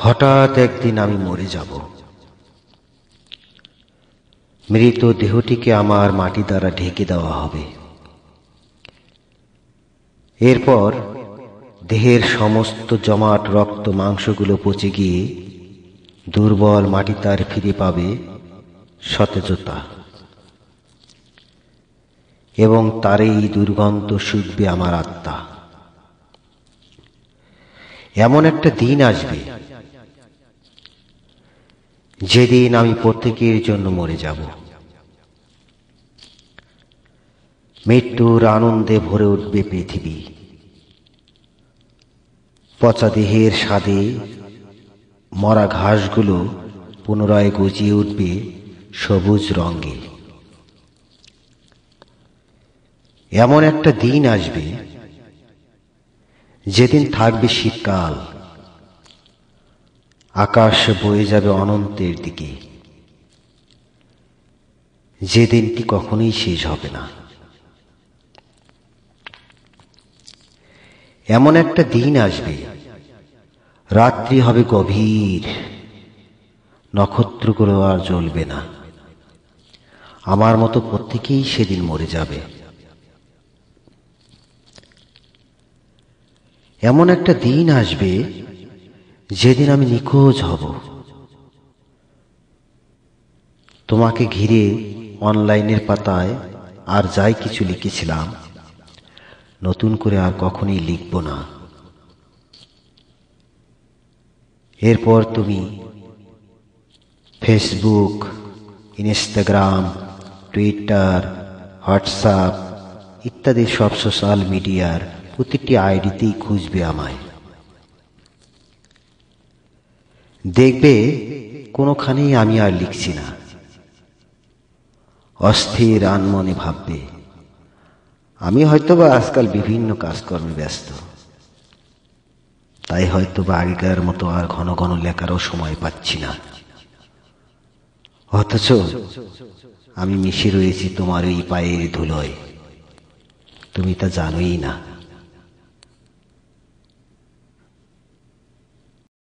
হঠাৎ একদিন আমি মরে যাব। মৃত দেহটিকে আমার মাটি দ্বারা ঢেকে দেওয়া হবে। এরপর দেহের সমস্ত জমাট রক্ত মাংসগুলো পচে গিয়ে দুর্বল মাটি তার ফিরে পাবে সতেজতা, এবং তারই দুর্গন্ধ শুকবে আমার আত্মা। এমন একটা দিন আসবে যেদিন আমি প্রত্যেকের জন্য মরে যাব। মৃত্যুর আনন্দে ভরে উঠবে পৃথিবী। পচা দেহের স্বাদে মরা ঘাসগুলো পুনরায় গজিয়ে উঠবে সবুজ রঙে। এমন একটা দিন আসবে যেদিন থাকবে শীতকাল, আকাশ বয়ে যাবে অনন্তের দিকে। যে দিনটি কখনোই শেষ হবে না। এমন একটা দিন আসবে রাত্রি হবে গভীর, নক্ষত্রগুলো আর জ্বলবে না। আমার মতো প্রত্যেকেই সেদিন মরে যাবে। এমন একটা দিন আসবে যেদিন আমি নিখোঁজ হব। তোমাকে ঘিরে অনলাইনের পাতায় আর যাই কিছু লিখেছিলাম, নতুন করে আর কখনোই লিখব না। এরপর তুমি ফেসবুক, ইনস্টাগ্রাম, টুইটার, হোয়াটসঅ্যাপ ইত্যাদি সব সোশ্যাল মিডিয়ার প্রতিটি আইডিতেই খুঁজবে আমায়। দেখবে কোনোখানেই আমি আর লিখছি না। অস্থির আনমনে ভাববে, আমি হয়তোবা আজকাল বিভিন্ন কাজকর্মে ব্যস্ত, তাই হয়তোবা আগেকার মতো আর ঘন ঘন লেখারও সময় পাচ্ছি না। অথচ আমি মিশে রয়েছি তোমার এই পায়ের ধুলোয়, তুমি তা জানোই না।